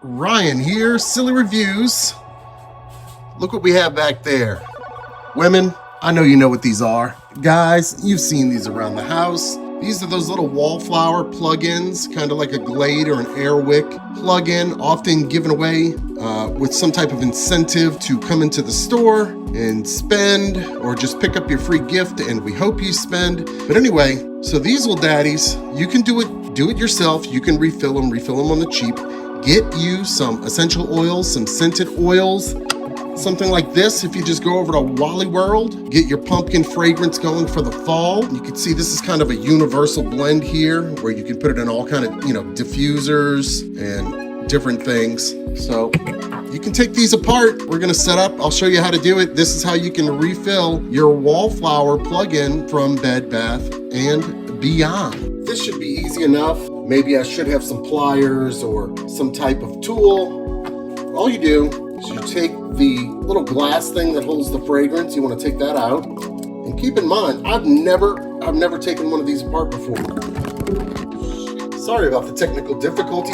Ryan here, Silly Reviews. Look what we have back there. Women, I know you know what these are. Guys, you've seen these around the house. These are those little Wallflower plugins, kind of like a Glade or an Air Wick plugin, often given away with some type of incentive to come into the store and spend, or just pick up your free gift, and we hope you spend. But anyway, so these little daddies, you can do it yourself. You can refill them on the cheap. Get you some essential oils, some scented oils, something like this. If you just go over to Wally World, get your pumpkin fragrance going for the fall. You can see this is kind of a universal blend here where you can put it in all kind of, diffusers and different things. So you can take these apart. We're gonna set up, I'll show you how to do it. This is how you can refill your Wallflower plugin from Bed Bath and Beyond. This should be easy enough. Maybe I should have some pliers or some type of tool. All you do is you take the little glass thing that holds the fragrance. You want to take that out, and keep in mind, I've never taken one of these apart before. Sorry about the technical difficulty.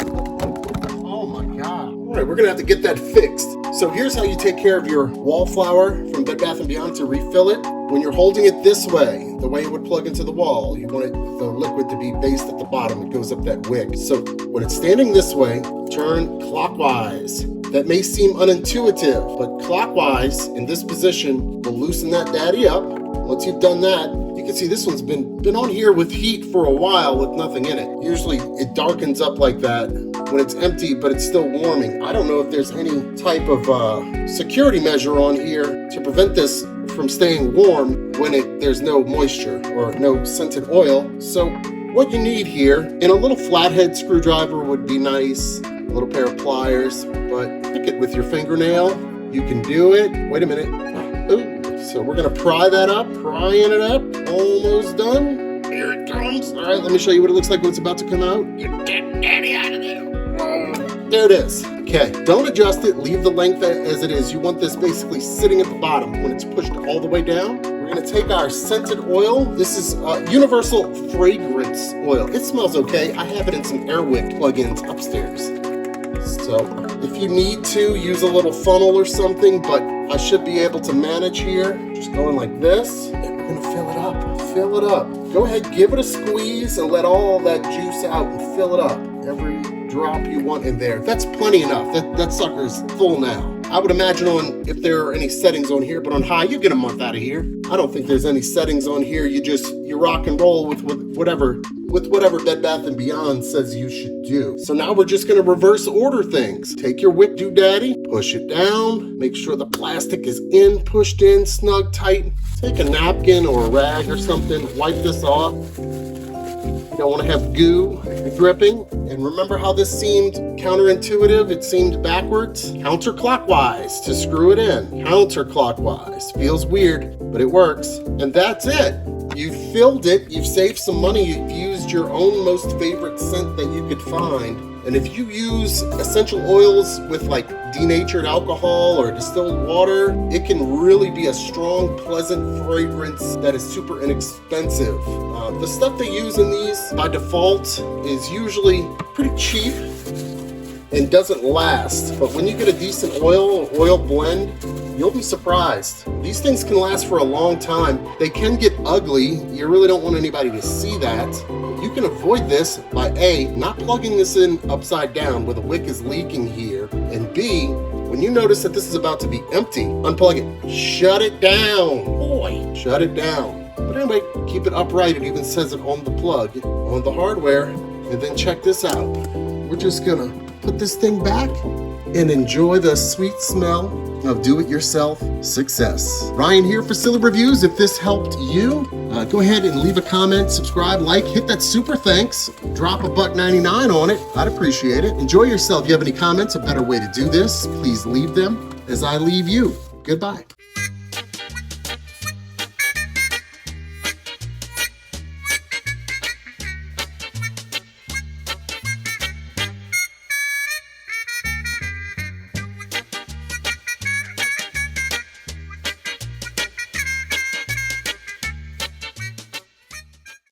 Oh my God. All right, we're gonna have to get that fixed. So here's how you take care of your Wallflower from Bed Bath & Beyond to refill it. When you're holding it this way, the way it would plug into the wall, you want the liquid to be based at the bottom. It goes up that wick. So when it's standing this way, turn clockwise. That may seem unintuitive, but clockwise in this position will loosen that daddy up. Once you've done that, you can see this one's been on here with heat for a while with nothing in it. Usually it darkens up like that when it's empty, but it's still warming. I don't know if there's any type of security measure on here to prevent this from staying warm when there's no moisture or no scented oil. So what you need here, and a little flathead screwdriver would be nice, a little pair of pliers, but pick it with your fingernail. You can do it. Wait a minute. Ooh. So we're gonna prying it up. Almost done. Here it comes. All right, let me show you what it looks like when it's about to come out. Get daddy out of there. There it is. Okay, don't adjust it. Leave the length as it is. You want this basically sitting at the bottom when it's pushed all the way down. We're gonna take our scented oil. This is universal fragrance oil. It smells okay. I have it in some Air Wick plugins upstairs. So if you need to, use a little funnel or something, but I should be able to manage here. Just going like this, and we're gonna fill it up. Fill it up. Go ahead, give it a squeeze and let all that juice out and fill it up. Every drop you want in there. That's plenty enough. That sucker's full now. I would imagine if there are any settings on here, but on high, you get a month out of here. I don't think there's any settings on here. You rock and roll with whatever Bed Bath & Beyond says you should do. So now we're just gonna reverse order things. Take your wick doodaddy, push it down, make sure the plastic is pushed in, snug, tight. Take a napkin or a rag or something, wipe this off. You don't want to have goo dripping. And remember how this seemed counterintuitive? It seemed backwards. Counterclockwise to screw it in. Counterclockwise. Feels weird, but it works. And that's it. You've filled it. You've saved some money. You've used your own most favorite scent that you could find. And if you use essential oils with like denatured alcohol or distilled water, it can really be a strong, pleasant fragrance that is super inexpensive. The stuff they use in these by default is usually pretty cheap and doesn't last. But when you get a decent oil blend, you'll be surprised. These things can last for a long time. They can get ugly. You really don't want anybody to see that. You can avoid this by A, not plugging this in upside down where the wick is leaking here, and B, when you notice that this is about to be empty, unplug it. Shut it down. Boy, shut it down. But anyway, keep it upright. It even says it on the plug, on the hardware. And then check this out. We're just gonna put this thing back and enjoy the sweet smell of do-it-yourself success. Ryan here for Silly Reviews. If this helped you, go ahead and leave a comment, subscribe, like, hit that super thanks, drop a $1.99 on it. I'd appreciate it. Enjoy yourself. If you have any comments, a better way to do this, please leave them as I leave you. Goodbye.